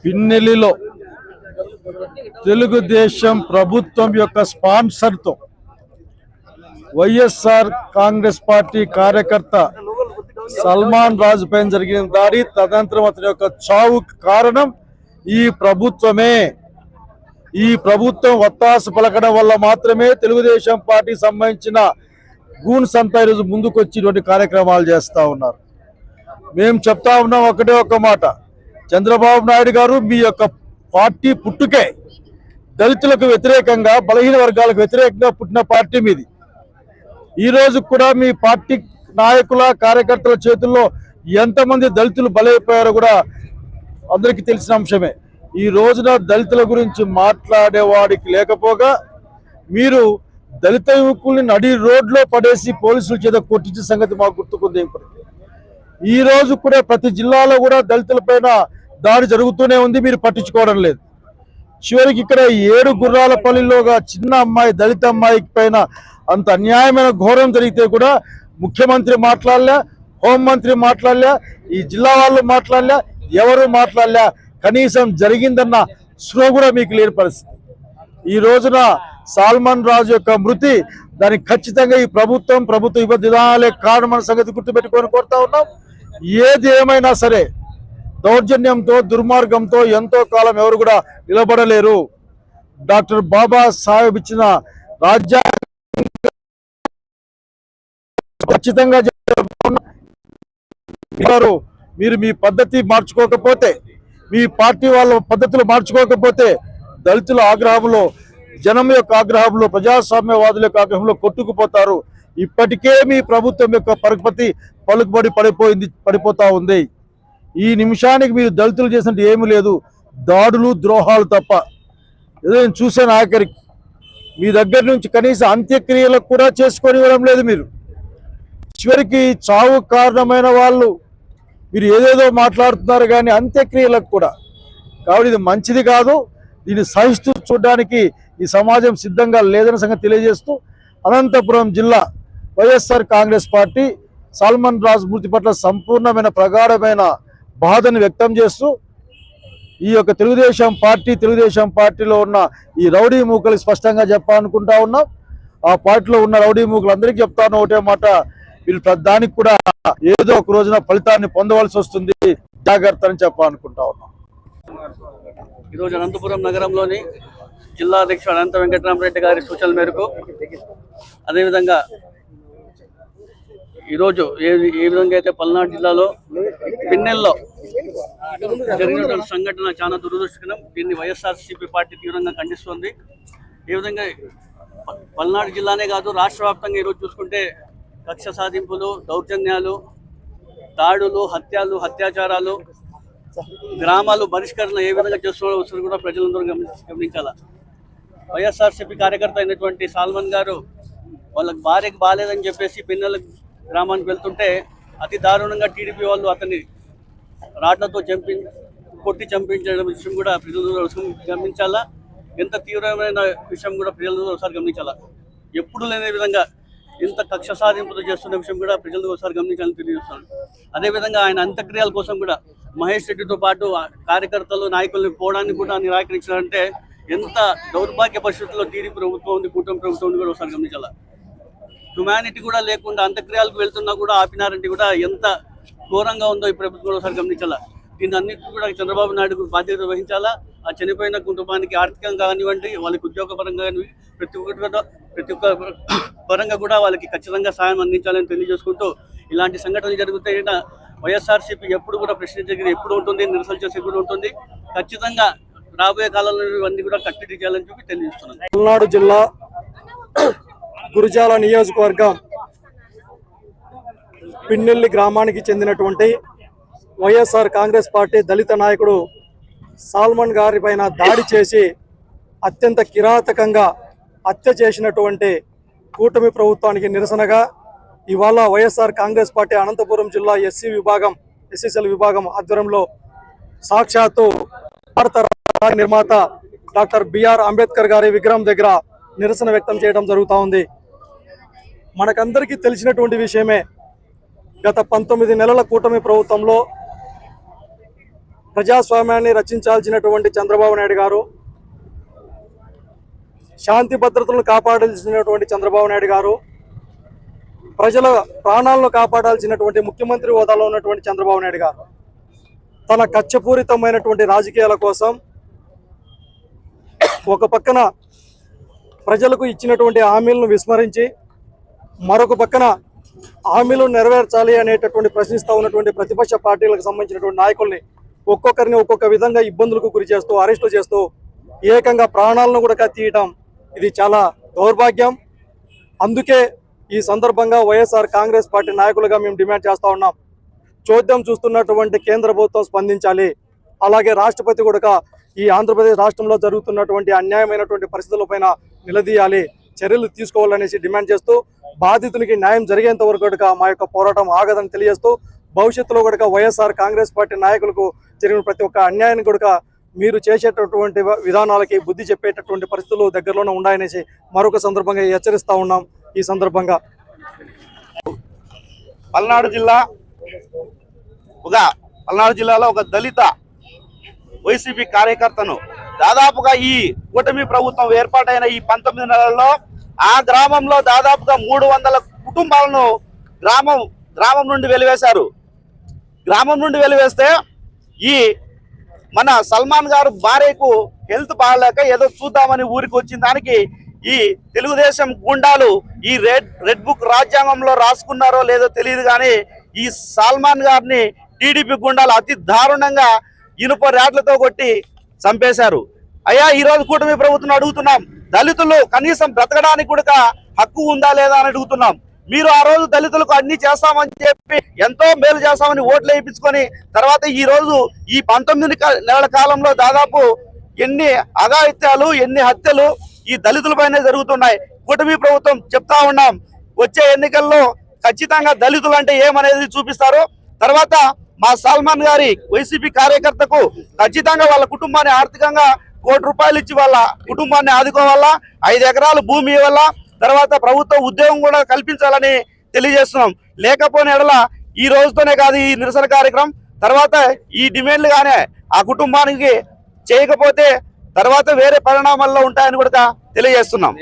పిన్నెల్లిలో తెలుగుదేశం ప్రభుత్వం యొక్క స్పాన్సర్తో వైఎస్ఆర్ కాంగ్రెస్ పార్టీ కార్యకర్త సల్మాన్ రాజు పైన జరిగిన దాడి, తదనంతరం అతని యొక్క చావుకు కారణం ఈ ప్రభుత్వమే. ఈ ప్రభుత్వం ఒత్తాస పలకడం వల్ల మాత్రమే తెలుగుదేశం పార్టీకి సంబంధించిన గూన్స్ అంతా ఈరోజు ముందుకొచ్చినటువంటి కార్యక్రమాలు చేస్తూ ఉన్నారు. మేము చెప్తా ఉన్నాం ఒకటే ఒక మాట, చంద్రబాబు నాయుడు గారు మీ యొక్క పార్టీ పుట్టుకే దళితులకు వ్యతిరేకంగా, బలహీన వర్గాలకు వ్యతిరేకంగా పుట్టిన పార్టీ మీది. ఈ రోజు కూడా మీ పార్టీ నాయకుల కార్యకర్తల చేతుల్లో ఎంతమంది దళితులు బలైపోయారో కూడా అందరికీ తెలిసిన అంశమే. ఈ రోజున దళితుల గురించి మాట్లాడేవాడికి లేకపోగా మీరు దళిత యువకుల్ని నడి రోడ్లో పడేసి పోలీసుల చేత కొట్టించిన సంగతి మాకు గుర్తుకుంది. ఈ రోజు కూడా ప్రతి జిల్లాలో కూడా దళితుల పైన దాడి జరుగుతూనే ఉంది, మీరు పట్టించుకోవడం లేదు. చివరికి ఇక్కడ 7 గుర్రాలపల్లిలోగా చిన్న అమ్మాయి, దళిత అమ్మాయికి పైన అంత అన్యాయమైన ఘోరం జరిగితే కూడా ముఖ్యమంత్రి మాట్లాడలే, హోంమంత్రి మాట్లాడలే, ఈ జిల్లా వాళ్ళు మాట్లాడలే, ఎవరు మాట్లాడలే. కనీసం జరిగిందన్న స్పృహ కూడా మీకు లేని పరిస్థితి. ఈ రోజున సల్మాన్ రాజు యొక్క మృతి, దానికి ఖచ్చితంగా ఈ ప్రభుత్వ విధానాలే కారణమైన సంగతి గుర్తుపెట్టుకొని కోరుతా ఉన్నాం. ఏది ఏమైనా సరే దౌర్జన్యంతో, దుర్మార్గంతో ఎంతో కాలం ఎవరు కూడా నిలబడలేరు. డాక్టర్ బాబా సాహెబ్ ఇచ్చిన రాజ్యాంగం ఖచ్చితంగా మీరు మీ పద్ధతి మార్చుకోకపోతే, మీ పార్టీ వాళ్ళ పద్ధతులు మార్చుకోకపోతే దళితుల ఆగ్రహంలో, జనం యొక్క ఆగ్రహంలో, ప్రజాస్వామ్యవాదుల యొక్క ఆగ్రహంలో కొట్టుకుపోతారు. ఇప్పటికే మీ ప్రభుత్వం యొక్క పలుకుబడి పడిపోతా ఉంది. ఈ నిమిషానికి మీరు దళితులు చేసినట్టు ఏమీ లేదు, దాడులు, ద్రోహాలు తప్ప. ఏదో నేను చూశాను, ఆఖరికి మీ దగ్గర నుంచి కనీసం అంత్యక్రియలకు కూడా చేసుకొనివ్వడం లేదు. మీరు చివరికి చావు కారణమైన వాళ్ళు మీరు ఏదేదో మాట్లాడుతున్నారు, కానీ అంత్యక్రియలకు కూడా. కాబట్టి ఇది మంచిది కాదు. దీన్ని సహిస్తూ చూడడానికి ఈ సమాజం సిద్ధంగా లేదన్న సంగతి తెలియజేస్తూ, అనంతపురం జిల్లా వైఎస్ఆర్ కాంగ్రెస్ పార్టీ సల్మాన్ రాజు మృతి పట్ల సంపూర్ణమైన ప్రగాఢమైన బాధను వ్యక్తం చేస్తూ, ఈ యొక్క తెలుగుదేశం పార్టీలో ఉన్న ఈ రౌడీ మూకలు స్పష్టంగా చెప్పాలనుకుంటా ఉన్నాం. ఆ పార్టీలో ఉన్న రౌడీ మూకలందరికీ చెప్తాను ఒకటే మాట, వీళ్ళు దానికి కూడా ఏదో ఒక రోజున ఫలితాన్ని పొందవలసి వస్తుంది, జాగ్రత్త అని చెప్పాలనుకుంటా ఉన్నాం. ఈరోజు అనంతపురం నగరంలోని జిల్లా అధ్యక్షుడు అనంత వెంకటరామరెడ్డి గారి సూచనల మేరకు, అదేవిధంగా ఈరోజు ఏ విధంగా అయితే పల్నాడు జిల్లాలో పిన్నెల్లో జరిగినటువంటి సంఘటన చాలా దురదృష్టకరం. దీన్ని వైఎస్ఆర్సీపీ పార్టీ తీవ్రంగా ఖండిస్తోంది. ఏ విధంగా పల్నాడు జిల్లానే కాదు, రాష్ట్ర వ్యాప్తంగా ఈరోజు చూసుకుంటే కక్ష సాధింపులు, దౌర్జన్యాలు, దాడులు, అత్యాచారాలు, గ్రామాలు బహిష్కరణ ఏ విధంగా చేస్తున్న కూడా ప్రజలందరూ గమనించాలా. వైఎస్ఆర్సీపీ కార్యకర్త అయినటువంటి సల్మాన్ గారు వాళ్ళకి భార్యకి బాగాలేదని చెప్పేసి పిన్నెల గ్రామానికి వెళ్తుంటే అతి దారుణంగా టీడీపీ వాళ్ళు అతన్ని రాడ్లతో కొట్టి చంపించడం విషయం కూడా ప్రజలందరూ గమనించాలా. ఎంత తీవ్రమైన విషయం కూడా ప్రజలందరూ ఒకసారి గమనించాలా. ఎప్పుడు లేని విధంగా ఇంత కక్ష సాధింపులు చేస్తున్న విషయం కూడా ప్రజలందరూ ఒకసారి గమనించాలని తెలియజేస్తున్నాను. అదేవిధంగా ఆయన అంత్యక్రియల కోసం కూడా మహేష్ రెడ్డితో పాటు కార్యకర్తలు, నాయకుల్ని పోవడానికి కూడా నిరాకరించాలంటే ఎంత దౌర్భాగ్య పరిస్థితుల్లో టీడీపీ ప్రభుత్వం ఉంది, కూటమి ప్రభుత్వం ఉంది కూడా ఒకసారి గమనించాలా. హ్యుమానిటీ కూడా లేకుండా అంత్యక్రియలకు వెళ్తున్నా కూడా ఆపినారంటే కూడా ఎంత ఘోరంగా ఉందో ఈ ప్రభుత్వం కూడా ఒకసారి గమనించాలా. దీన్ని అన్నింటినీ కూడా చంద్రబాబు నాయుడు బాధ్యత వహించాలా. ఆ చనిపోయిన కుటుంబానికి ఆర్థికంగా కానివ్వండి, వాళ్ళకి ఉద్యోగపరంగా కానివ్వండి, ప్రతి ఒక్క పరంగా కూడా వాళ్ళకి ఖచ్చితంగా సాయం అందించాలని తెలియజేసుకుంటూ, ఇలాంటి సంఘటనలు జరిగితే వైఎస్ఆర్సీపీ ఎప్పుడు కూడా ప్రశ్నించేది ఎప్పుడు ఉంటుంది, నిరసన చేసి కూడా ఉంటుంది. ఖచ్చితంగా రాబోయే కాలంలో ఇవన్నీ కూడా కట్టడి చేయాలని చెప్పి తెలియజేస్తున్నాను. పల్నాడు జిల్లా గురిజాల నియోజకవర్గం పిన్నెల్లి గ్రామానికి చెందినటువంటి వైఎస్ఆర్ కాంగ్రెస్ పార్టీ దళిత నాయకుడు సల్మాన్ గారి పైన దాడి చేసి అత్యంత కిరాతకంగా హత్య చేసినటువంటి కూటమి ప్రభుత్వానికి నిరసనగా ఇవాళ వైఎస్ఆర్ కాంగ్రెస్ పార్టీ అనంతపురం జిల్లా ఎస్సీసీఎల్ విభాగం ఆధ్వర్యంలో సాక్షాత్తు భారత నిర్మాత డాక్టర్ బిఆర్ అంబేద్కర్ గారి విగ్రహం దగ్గర నిరసన వ్యక్తం చేయడం జరుగుతూ ఉంది. మనకందరికీ తెలిసినటువంటి విషయమే, గత 19 నెలల కూటమి ప్రభుత్వంలో ప్రజాస్వామ్యాన్ని రక్షించాల్సినటువంటి చంద్రబాబు నాయుడు గారు, శాంతి భద్రతలను కాపాడాల్సినటువంటి చంద్రబాబు నాయుడు గారు, ప్రజల ప్రాణాలను కాపాడాల్సినటువంటి ముఖ్యమంత్రి హోదాలో ఉన్నటువంటి చంద్రబాబు నాయుడు గారు తన కక్షపూరితమైనటువంటి రాజకీయాల కోసం ఒక పక్కన ప్రజలకు ఇచ్చినటువంటి హామీలను విస్మరించి మరొక పక్కన హామీలు నెరవేర్చాలి అనేటటువంటి ప్రశ్నిస్తూ ఉన్నటువంటి ప్రతిపక్ష పార్టీలకు సంబంధించినటువంటి నాయకుల్ని ఒక్కొక్కరిని ఒక్కొక్క విధంగా ఇబ్బందులకు గురి చేస్తూ అరెస్టు చేస్తూ ఏకంగా ప్రాణాలను కూడా తీయటం ఇది చాలా దౌర్భాగ్యం. అందుకే ఈ సందర్భంగా వైఎస్ఆర్ కాంగ్రెస్ పార్టీ నాయకులుగా మేము డిమాండ్ చేస్తూ ఉన్నాం. చోద్యం చూస్తున్నటువంటి కేంద్ర ప్రభుత్వం స్పందించాలి. అలాగే రాష్ట్రపతి కూడా ఈ ఆంధ్రప్రదేశ్ రాష్ట్రంలో జరుగుతున్నటువంటి అన్యాయమైనటువంటి పరిస్థితులపైన నిలదీయాలి, చర్యలు తీసుకోవాలనేసి డిమాండ్ చేస్తూ బాధితునికి న్యాయం జరిగేంత వరకు కూడా మా యొక్క పోరాటం ఆగదని తెలియజేస్తూ భవిష్యత్తులో కూడా వైఎస్ఆర్ కాంగ్రెస్ పార్టీ నాయకులకు జరిగిన ప్రతి ఒక్క అన్యాయాన్ని కూడా మీరు చేసేటటువంటి విధానాలకి బుద్ధి చెప్పేటటువంటి పరిస్థితులు దగ్గరలోనే ఉన్నాయనేసి మరొక సందర్భంగా హెచ్చరిస్తూ ఉన్నాం. ఈ సందర్భంగా పల్నాడు జిల్లాలో ఒక దళిత వైసీపీ కార్యకర్తను దాదాపుగా ఈ కూటమి ప్రభుత్వం ఏర్పాటైన ఈ 19 నెలల్లో ఆ గ్రామంలో దాదాపుగా 300 కుటుంబాలను గ్రామం నుండి వెలివేశారు. గ్రామం నుండి వెలివేస్తే ఈ మన సల్మాన్ గారు భార్యకు హెల్త్ బాగాలేక ఏదో చూద్దామని ఊరికి వచ్చిన దానికి ఈ తెలుగుదేశం గుండాలు ఈ రెడ్ బుక్ రాజ్యాంగంలో రాసుకున్నారో లేదో తెలియదు కానీ ఈ సల్మాన్ గారిని టీడీపీ గుండాలు అతి దారుణంగా ఇనుప ర్యాట్లతో కొట్టి చంపేశారు. అయ్యా, ఈ రోజు కూటమి ప్రభుత్వం అడుగుతున్నాం, దళితులు కనీసం బ్రతకడానికి కూడా హక్కు ఉందా లేదా అని అడుగుతున్నాం. మీరు ఆ రోజు దళితులకు అన్ని చేస్తామని చెప్పి ఎంతో మేలు చేస్తామని ఓట్లు వేయించుకొని తర్వాత ఈ రోజు ఈ 19 నెలల కాలంలో దాదాపు ఎన్ని అఘాయిత్యాలు, ఎన్ని హత్యలు ఈ దళితులపైనే జరుగుతున్నాయి. కూటమి ప్రభుత్వం చెప్తా ఉన్నాం, వచ్చే ఎన్నికల్లో ఖచ్చితంగా దళితులు అంటే ఏమనేది చూపిస్తారు. తర్వాత మా సల్మాన్ గారి వైసీపీ కార్యకర్తకు ఖచ్చితంగా వాళ్ళ కుటుంబాన్ని ఆర్థికంగా ₹1 ఇచ్చి వాళ్ళ కుటుంబాన్ని ఆదుకోవాలా, 5 ఎకరాలు భూమి ఇవ్వాలా, తర్వాత ప్రభుత్వ ఉద్యోగం కూడా కల్పించాలని తెలియజేస్తున్నాం. లేకపోయిన ఎడల ఈ రోజుతోనే కాదు ఈ నిరసన కార్యక్రమం తర్వాత ఈ డిమాండ్లు గానే ఆ కుటుంబానికి చేయకపోతే తర్వాత వేరే పరిణామాల్లో ఉంటాయని కూడా తెలియజేస్తున్నాం.